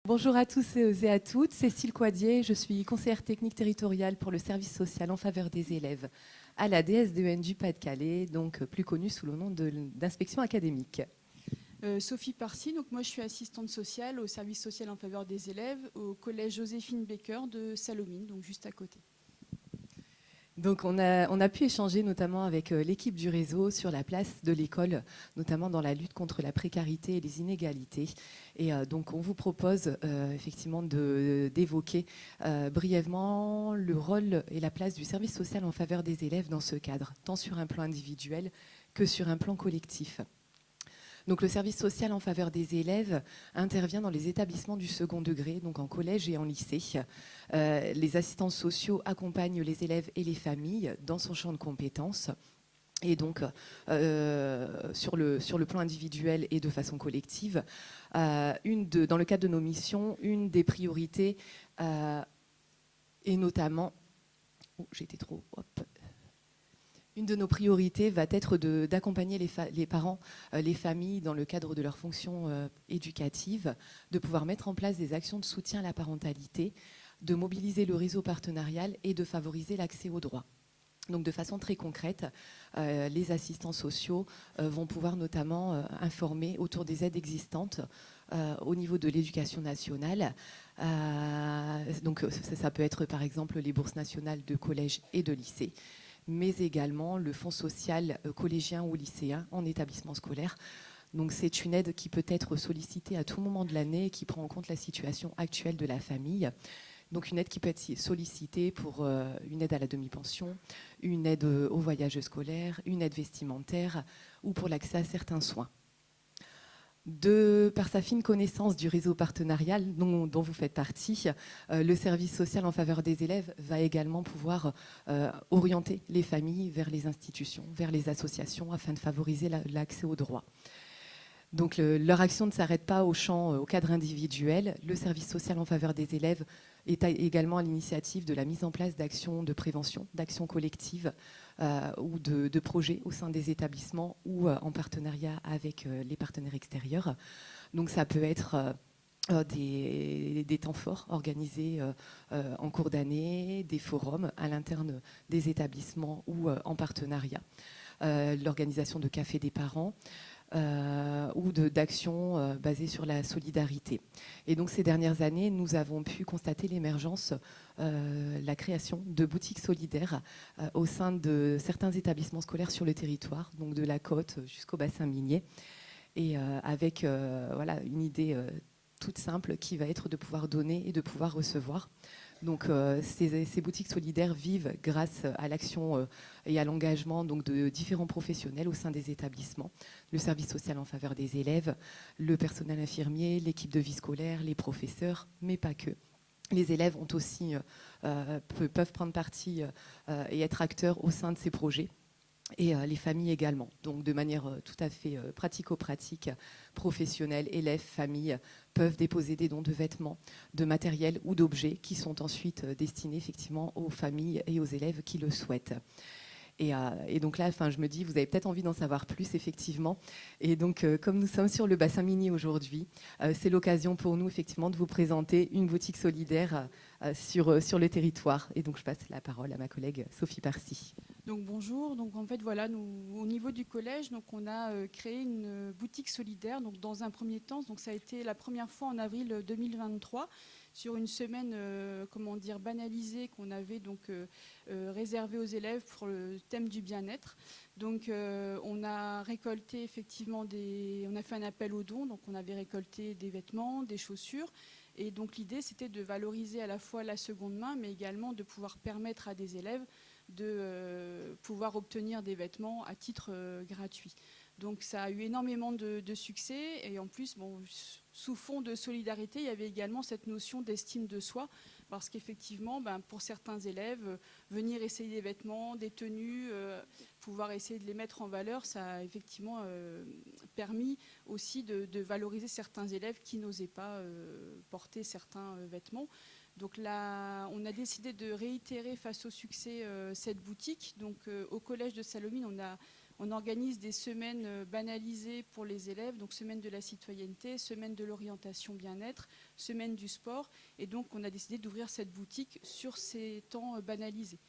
Bonjour à tous et à toutes, Cécile Coadier, je suis conseillère technique territoriale pour le service social en faveur des élèves à la DSDEN du Pas-de-Calais, donc plus connue sous le nom d'inspection académique. Sophie Parcy, donc moi je suis assistante sociale au service social en faveur des élèves au collège Joséphine Baker de Salomine, donc juste à côté. Donc on a pu échanger notamment avec l'équipe du réseau sur la place de l'école, notamment dans la lutte contre la précarité et les inégalités. Et donc on vous propose effectivement d'évoquer brièvement le rôle et la place du service social en faveur des élèves dans ce cadre, tant sur un plan individuel que sur un plan collectif. Donc le service social en faveur des élèves intervient dans les établissements du second degré, donc en collège et en lycée. Les assistants sociaux accompagnent les élèves et les familles dans son champ de compétences. Et donc, sur le plan individuel et de façon collective, dans le cadre de nos missions, une des priorités est notamment... Oh, j'étais trop... Hop. Une de nos priorités va être d'accompagner les parents, les familles dans le cadre de leurs fonctions éducatives, de pouvoir mettre en place des actions de soutien à la parentalité, de mobiliser le réseau partenarial et de favoriser l'accès aux droits. Donc de façon très concrète, les assistants sociaux vont pouvoir notamment informer autour des aides existantes au niveau de l'éducation nationale. Donc ça peut être par exemple les bourses nationales de collège et de lycée, mais également le fonds social collégien ou lycéen en établissement scolaire. Donc c'est une aide qui peut être sollicitée à tout moment de l'année et qui prend en compte la situation actuelle de la famille. Donc une aide qui peut être sollicitée pour une aide à la demi-pension, une aide au voyage scolaire, une aide vestimentaire ou pour l'accès à certains soins. Par sa fine connaissance du réseau partenarial dont vous faites partie, le service social en faveur des élèves va également pouvoir orienter les familles vers les institutions, vers les associations afin de favoriser l'accès aux droits. Donc leur action ne s'arrête pas au cadre individuel. Le service social en faveur des élèves est également à l'initiative de la mise en place d'actions de prévention, d'actions collectives ou de projets au sein des établissements ou en partenariat avec les partenaires extérieurs. Donc ça peut être des temps forts organisés en cours d'année, des forums à l'interne des établissements ou en partenariat, l'organisation de cafés des parents, ou d'actions basées sur la solidarité. Et donc ces dernières années, nous avons pu constater l'émergence, la création de boutiques solidaires au sein de certains établissements scolaires sur le territoire, donc de la côte jusqu'au bassin minier, et avec une idée toute simple qui va être de pouvoir donner et de pouvoir recevoir. Donc ces boutiques solidaires vivent grâce à l'action et à l'engagement de différents professionnels au sein des établissements, le service social en faveur des élèves, le personnel infirmier, l'équipe de vie scolaire, les professeurs, mais pas que. Les élèves peuvent prendre partie et être acteurs au sein de ces projets. Et les familles également. Donc de manière tout à fait pratico-pratique, professionnels, élèves, familles peuvent déposer des dons de vêtements, de matériel ou d'objets qui sont ensuite destinés effectivement aux familles et aux élèves qui le souhaitent. Et donc là, je me dis, vous avez peut-être envie d'en savoir plus, effectivement. Et donc, comme nous sommes sur le bassin minier aujourd'hui, c'est l'occasion pour nous, effectivement, de vous présenter une boutique solidaire sur le territoire. Et donc, je passe la parole à ma collègue Sophie Parcy. Donc bonjour, donc en fait voilà, nous au niveau du collège, donc on a créé une boutique solidaire. Donc dans un premier temps, donc ça a été la première fois en avril 2023 sur une semaine, banalisée qu'on avait donc réservée aux élèves pour le thème du bien-être. Donc on a récolté effectivement on a fait un appel aux dons, donc on avait récolté des vêtements, des chaussures. Et donc l'idée c'était de valoriser à la fois la seconde main, mais également de pouvoir permettre à des élèves de pouvoir obtenir des vêtements à titre gratuit. Donc ça a eu énormément de succès et en plus, sous fond de solidarité, il y avait également cette notion d'estime de soi parce qu'effectivement, pour certains élèves, venir essayer des vêtements, des tenues, pouvoir essayer de les mettre en valeur, ça a effectivement permis aussi de valoriser certains élèves qui n'osaient pas porter certains vêtements. Donc là, on a décidé de réitérer face au succès cette boutique. Donc au collège de Salomine, on a On organise des semaines banalisées pour les élèves, donc semaine de la citoyenneté, semaine de l'orientation bien-être, semaine du sport. Et donc, on a décidé d'ouvrir cette boutique sur ces temps banalisés.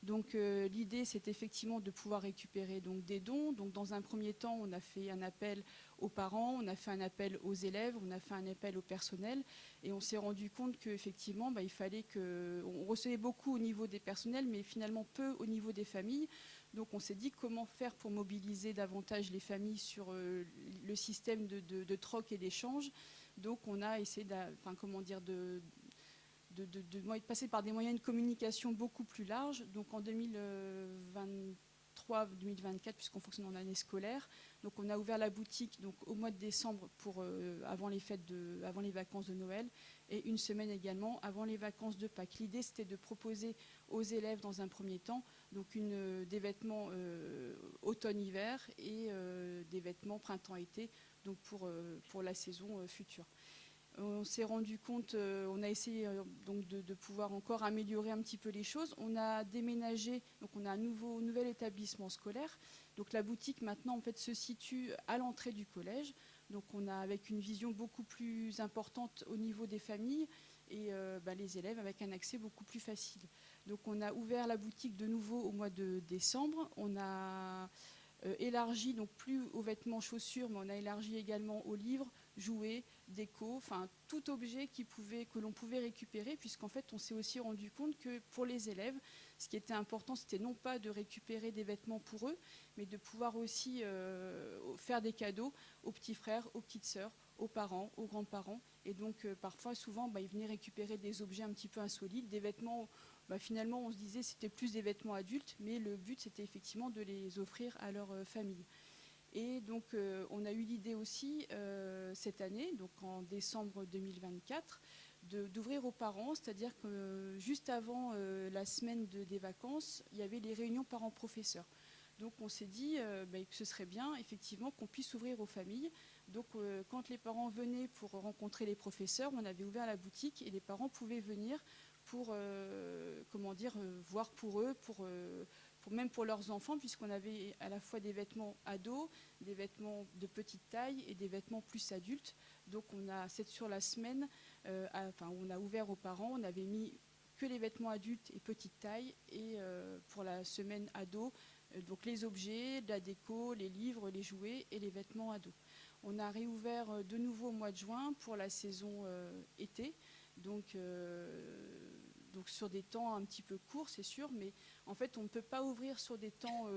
Donc l'idée, c'est effectivement de pouvoir récupérer donc, des dons. Donc dans un premier temps, on a fait un appel aux parents, on a fait un appel aux élèves, on a fait un appel au personnel. Et on s'est rendu compte qu'effectivement, il fallait que... On recevait beaucoup au niveau des personnels, mais finalement peu au niveau des familles. Donc on s'est dit comment faire pour mobiliser davantage les familles sur le système de troc et d'échange. Donc on a essayé de passer par des moyens de communication beaucoup plus larges. Donc en 2023-2024, puisqu'on fonctionne en année scolaire, donc on a ouvert la boutique donc, au mois de décembre avant les vacances de Noël et une semaine également avant les vacances de Pâques. L'idée, c'était de proposer aux élèves dans un premier temps donc des vêtements automne-hiver et des vêtements printemps-été donc pour la saison future. On s'est rendu compte, on a essayé donc de pouvoir encore améliorer un petit peu les choses. On a déménagé, donc on a un nouvel établissement scolaire. Donc la boutique maintenant en fait se situe à l'entrée du collège. Donc on a avec une vision beaucoup plus importante au niveau des familles et les élèves avec un accès beaucoup plus facile. Donc on a ouvert la boutique de nouveau au mois de décembre. On a élargi, donc plus aux vêtements, chaussures, mais on a élargi également aux livres, jouets, déco, enfin tout objet que l'on pouvait récupérer, puisqu'en fait on s'est aussi rendu compte que pour les élèves, ce qui était important, c'était non pas de récupérer des vêtements pour eux, mais de pouvoir aussi faire des cadeaux aux petits frères, aux petites sœurs, aux parents, aux grands-parents. Et donc parfois, souvent, ils venaient récupérer des objets un petit peu insolites, des vêtements. Finalement, on se disait c'était plus des vêtements adultes, mais le but, c'était effectivement de les offrir à leur famille. Et donc, on a eu l'idée aussi, cette année, donc en décembre 2024, d'ouvrir aux parents, c'est-à-dire que juste avant la semaine des vacances, il y avait les réunions parents-professeurs. Donc on s'est dit que ce serait bien effectivement qu'on puisse ouvrir aux familles. Donc quand les parents venaient pour rencontrer les professeurs, on avait ouvert la boutique et les parents pouvaient venir pour voir pour eux, même pour leurs enfants, puisqu'on avait à la fois des vêtements ados, des vêtements de petite taille et des vêtements plus adultes. Donc sur la semaine, on a ouvert aux parents, on avait mis que les vêtements adultes et petite taille, et pour la semaine ado, donc les objets, la déco, les livres, les jouets et les vêtements ados. On a réouvert de nouveau au mois de juin pour la saison été, donc sur des temps un petit peu courts, c'est sûr, mais en fait, on ne peut pas ouvrir sur des temps,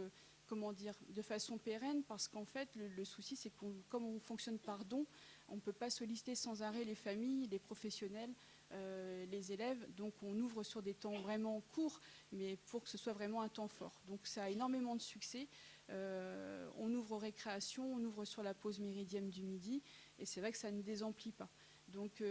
de façon pérenne, parce qu'en fait, le souci, c'est que comme on fonctionne par don, on ne peut pas solliciter sans arrêt les familles, les professionnels, les élèves. Donc, on ouvre sur des temps vraiment courts, mais pour que ce soit vraiment un temps fort. Donc, ça a énormément de succès. On ouvre aux récréations, on ouvre sur la pause méridienne du midi, et c'est vrai que ça ne désemplit pas. Donc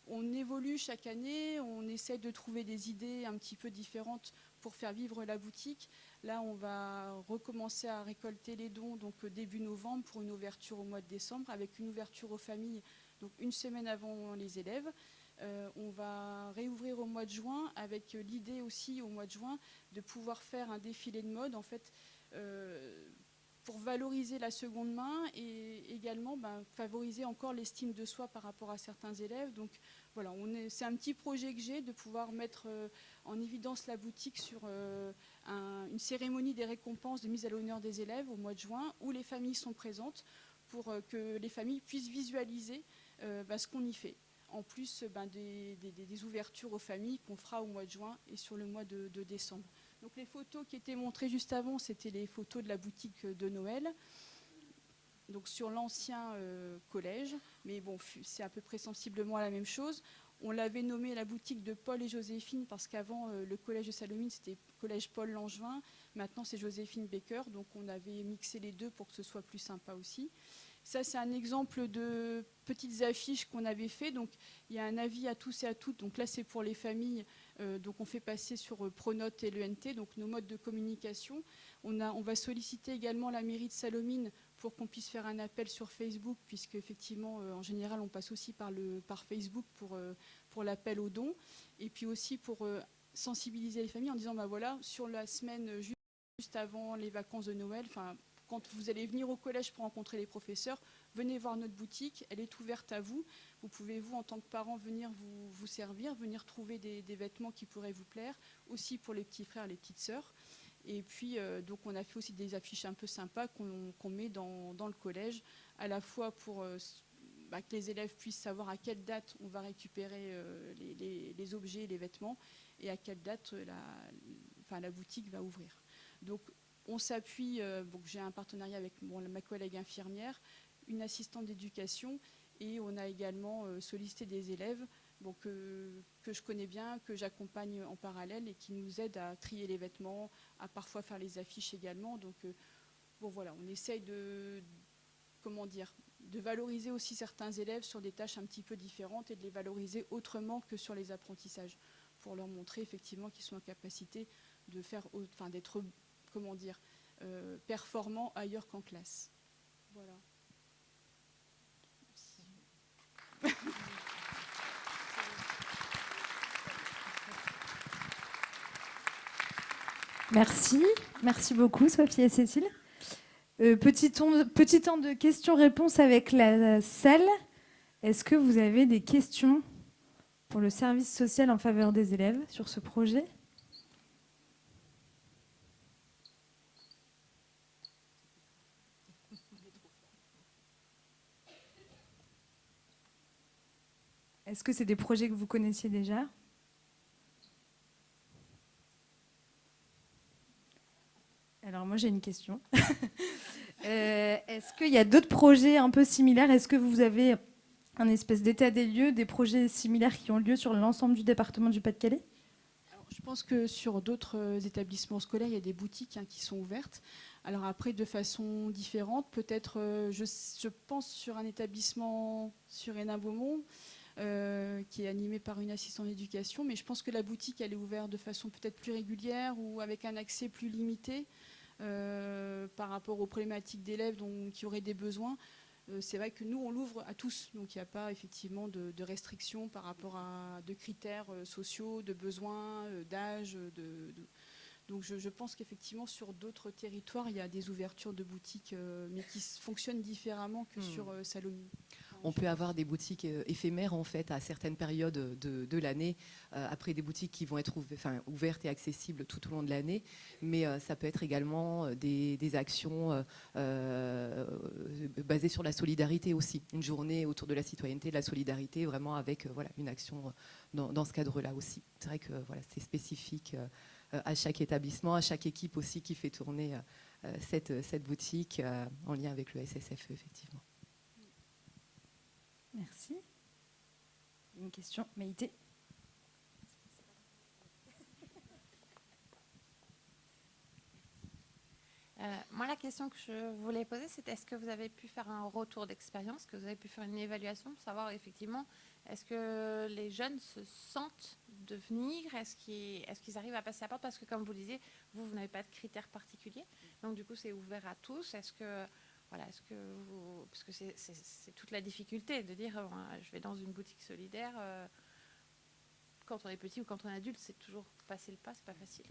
on évolue chaque année, on essaie de trouver des idées un petit peu différentes pour faire vivre la boutique. Là, on va recommencer à récolter les dons donc début novembre pour une ouverture au mois de décembre, avec une ouverture aux familles donc une semaine avant les élèves. On va réouvrir au mois de juin, avec l'idée aussi au mois de juin de pouvoir faire un défilé de mode en fait. Pour valoriser la seconde main et également favoriser encore l'estime de soi par rapport à certains élèves. Donc voilà, c'est un petit projet que j'ai de pouvoir mettre en évidence la boutique sur une cérémonie des récompenses de mise à l'honneur des élèves au mois de juin, où les familles sont présentes pour que les familles puissent visualiser ce qu'on y fait. En plus des ouvertures aux familles qu'on fera au mois de juin et sur le mois de décembre. Donc les photos qui étaient montrées juste avant, c'était les photos de la boutique de Noël, donc sur l'ancien collège, mais bon, c'est à peu près sensiblement la même chose. On l'avait nommé la boutique de Paul et Joséphine parce qu'avant, le collège de Salomine, c'était collège Paul Langevin. Maintenant, c'est Joséphine Baker, donc on avait mixé les deux pour que ce soit plus sympa aussi. Ça, c'est un exemple de petites affiches qu'on avait fait. Donc, il y a un avis à tous et à toutes. Donc là, c'est pour les familles. Donc, on fait passer sur Pronote et l'ENT, donc nos modes de communication. On va solliciter également la mairie de Salomine pour qu'on puisse faire un appel sur Facebook, puisque effectivement, en général, on passe aussi par Facebook pour l'appel aux dons. Et puis aussi pour sensibiliser les familles en disant, voilà, sur la semaine juste avant les vacances de Noël, quand vous allez venir au collège pour rencontrer les professeurs, venez voir notre boutique, elle est ouverte à vous. Vous pouvez, vous, en tant que parent, venir vous servir, venir trouver des vêtements qui pourraient vous plaire, aussi pour les petits frères, les petites sœurs. Et puis, donc, on a fait aussi des affiches un peu sympas qu'on met dans le collège, à la fois pour que les élèves puissent savoir à quelle date on va récupérer les objets, les vêtements, et à quelle date la boutique va ouvrir. Donc, on s'appuie, j'ai un partenariat avec ma collègue infirmière, une assistante d'éducation, et on a également sollicité des élèves que je connais bien, que j'accompagne en parallèle et qui nous aident à trier les vêtements, à parfois faire les affiches également. Donc voilà, on essaye de valoriser aussi certains élèves sur des tâches un petit peu différentes et de les valoriser autrement que sur les apprentissages, pour leur montrer effectivement qu'ils sont en capacité de d'être performants ailleurs qu'en classe. Voilà. Merci beaucoup Sophie et Cécile. Petit temps de questions-réponses avec la salle. Est-ce que vous avez des questions pour le service social en faveur des élèves sur ce projet ? Est-ce que c'est des projets que vous connaissiez déjà ? Alors moi j'ai une question. Est-ce qu'il y a d'autres projets un peu similaires ? Est-ce que vous avez un espèce d'état des lieux, des projets similaires qui ont lieu sur l'ensemble du département du Pas-de-Calais ? Je pense que sur d'autres établissements scolaires, il y a des boutiques qui sont ouvertes. Alors après, de façon différente, peut-être, je pense sur un établissement sur Hénin-Beaumont, qui est animé par une assistante d'éducation, mais je pense que la boutique, elle est ouverte de façon peut-être plus régulière ou avec un accès plus limité par rapport aux problématiques d'élèves qui auraient des besoins. C'est vrai que nous, on l'ouvre à tous, donc il n'y a pas effectivement de restrictions par rapport à de critères sociaux, de besoins, d'âge. Donc je pense qu'effectivement, sur d'autres territoires, il y a des ouvertures de boutiques, mais qui fonctionnent différemment que sur Salomie. On peut avoir des boutiques éphémères en fait à certaines périodes de l'année, après des boutiques qui vont être ouvertes et accessibles tout au long de l'année, mais ça peut être également des actions basées sur la solidarité aussi, une journée autour de la citoyenneté, de la solidarité, vraiment avec une action dans ce cadre-là aussi. C'est vrai que c'est spécifique à chaque établissement, à chaque équipe aussi qui fait tourner cette boutique en lien avec le SSFE effectivement. Merci. Une question, Maïté. Moi, la question que je voulais poser, c'est est-ce que vous avez pu faire un retour d'expérience, que vous avez pu faire une évaluation pour savoir effectivement, est-ce que les jeunes se sentent de venir, est-ce qu'ils arrivent à passer la porte, parce que comme vous le disiez, vous n'avez pas de critères particuliers, donc du coup c'est ouvert à tous. Est-ce que parce que c'est toute la difficulté de dire je vais dans une boutique solidaire, quand on est petit ou quand on est adulte, c'est toujours passer le pas, c'est pas facile.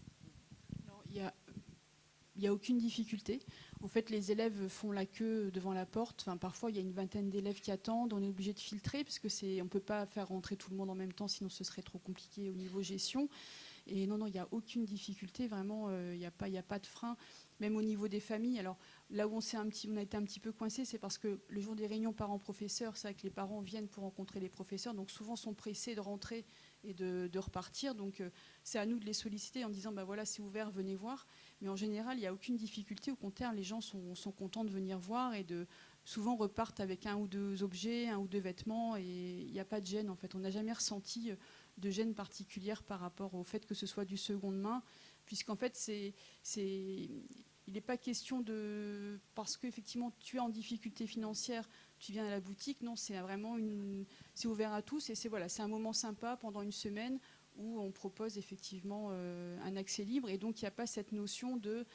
Alors, il n'y a aucune difficulté. En fait, les élèves font la queue devant la porte. Parfois, il y a une vingtaine d'élèves qui attendent. On est obligé de filtrer parce que on ne peut pas faire rentrer tout le monde en même temps, sinon ce serait trop compliqué au niveau gestion. Et non, il n'y a aucune difficulté. Vraiment, il n'y a pas de frein. Même au niveau des familles. Alors là où on a été un petit peu coincé, c'est parce que le jour des réunions parents-professeurs, c'est vrai que les parents viennent pour rencontrer les professeurs, donc souvent sont pressés de rentrer et de repartir. Donc c'est à nous de les solliciter en disant voilà, c'est ouvert, venez voir. Mais en général, il n'y a aucune difficulté. Au contraire, les gens sont contents de venir voir et souvent repartent avec un ou deux objets, un ou deux vêtements, et il n'y a pas de gêne en fait. On n'a jamais ressenti de gêne particulière par rapport au fait que ce soit du seconde main, puisqu'en fait il n'est pas question de parce qu'effectivement tu es en difficulté financière, tu viens à la boutique. Non, c'est vraiment c'est ouvert à tous et c'est un moment sympa pendant une semaine où on propose effectivement un accès libre, et donc il n'y a pas cette notion de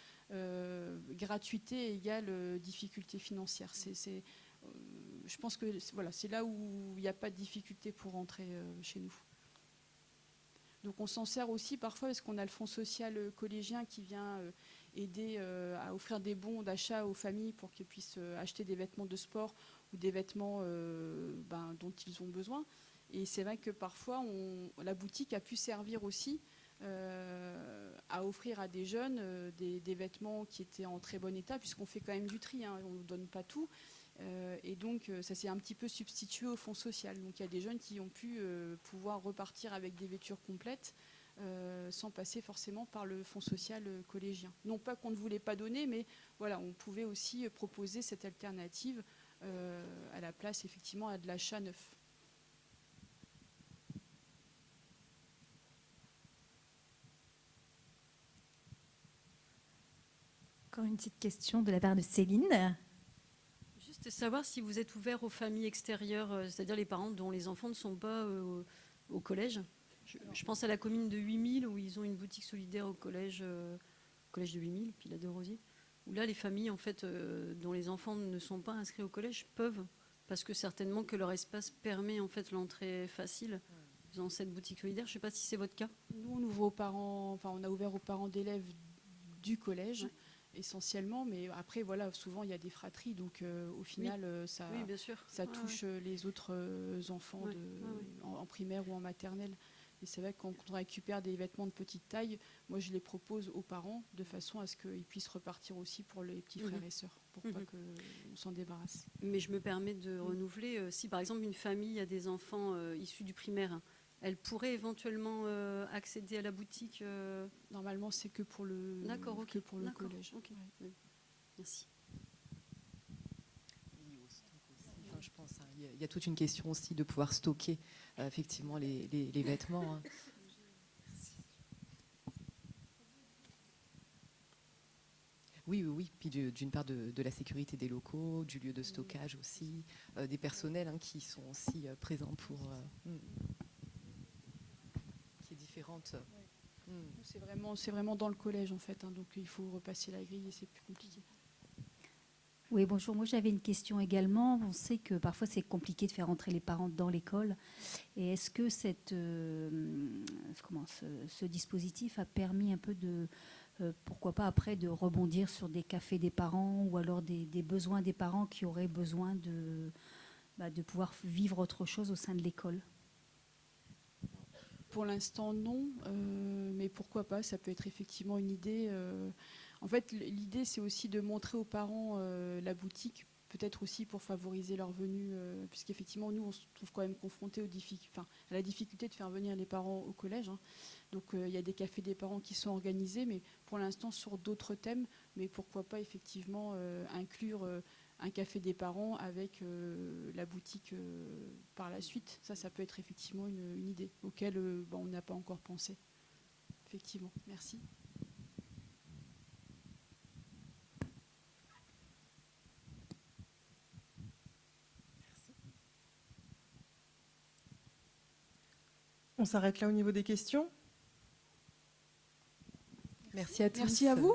gratuité égale difficulté financière. Je pense que c'est là où il n'y a pas de difficulté pour rentrer chez nous. Donc on s'en sert aussi parfois parce qu'on a le fonds social collégien qui vient aider à offrir des bons d'achat aux familles pour qu'ils puissent acheter des vêtements de sport ou des vêtements dont ils ont besoin. Et c'est vrai que parfois, la boutique a pu servir aussi à offrir à des jeunes des vêtements qui étaient en très bon état, puisqu'on fait quand même du tri, hein, on ne donne pas tout. Et donc, ça s'est un petit peu substitué au fonds social. Donc, il y a des jeunes qui ont pu pouvoir repartir avec des vêtures complètes sans passer forcément par le fonds social collégien. Non pas qu'on ne voulait pas donner, mais voilà, on pouvait aussi proposer cette alternative à la place, effectivement, à de l'achat neuf. Encore une petite question de la part de Céline. Juste savoir si vous êtes ouvert aux familles extérieures, c'est-à-dire les parents dont les enfants ne sont pas au collège. Je pense à la commune de 8000 où ils ont une boutique solidaire au collège de 8000, puis la de Rosiers, où là les familles en fait dont les enfants ne sont pas inscrits au collège peuvent, parce que certainement que leur espace permet en fait l'entrée facile dans cette boutique solidaire. Je ne sais pas si c'est votre cas. Nous, on ouvre aux parents, enfin, on a ouvert aux parents d'élèves du collège. Ouais. Essentiellement, mais après voilà, souvent il y a des fratries, donc au final ça, oui, bien sûr. Ça touche les autres enfants en primaire ou en maternelle. Et c'est vrai que quand on récupère des vêtements de petite taille, moi je les propose aux parents de façon à ce qu'ils puissent repartir aussi pour les petits frères et sœurs, pour pas qu'on s'en débarrasse. Mais je me permets de renouveler, si par exemple une famille a des enfants issus du primaire, elle pourrait éventuellement accéder à la boutique Normalement, c'est que pour le, que pour le collège. Okay. Ouais. Merci. Enfin, je pense, il y a toute une question aussi de pouvoir stocker effectivement les vêtements. Hein. Oui. Puis d'une part de la sécurité des locaux, du lieu de stockage aussi, des personnels qui sont aussi présents pour... qui est différente. C'est vraiment dans le collège en fait, donc il faut repasser la grille et c'est plus compliqué. Oui, bonjour. Moi, j'avais une question également. On sait que parfois, c'est compliqué de faire entrer les parents dans l'école. Et est-ce que ce dispositif a permis un peu de, pourquoi pas après, de rebondir sur des cafés des parents ou alors des besoins des parents qui auraient besoin de pouvoir vivre autre chose au sein de l'école ? Pour l'instant, non, mais pourquoi pas, ça peut être effectivement une idée. En fait, l'idée, c'est aussi de montrer aux parents la boutique, peut-être aussi pour favoriser leur venue, puisqu'effectivement, nous, on se trouve quand même confrontés à la difficulté de faire venir les parents au collège. Hein. Donc, il y a des cafés des parents qui sont organisés, mais pour l'instant, sur d'autres thèmes. Mais pourquoi pas, effectivement, inclure... un café des parents avec la boutique par la suite. Ça peut être effectivement une idée auquel on n'a pas encore pensé. Effectivement, merci. On s'arrête là au niveau des questions. Merci à tous. Merci à vous.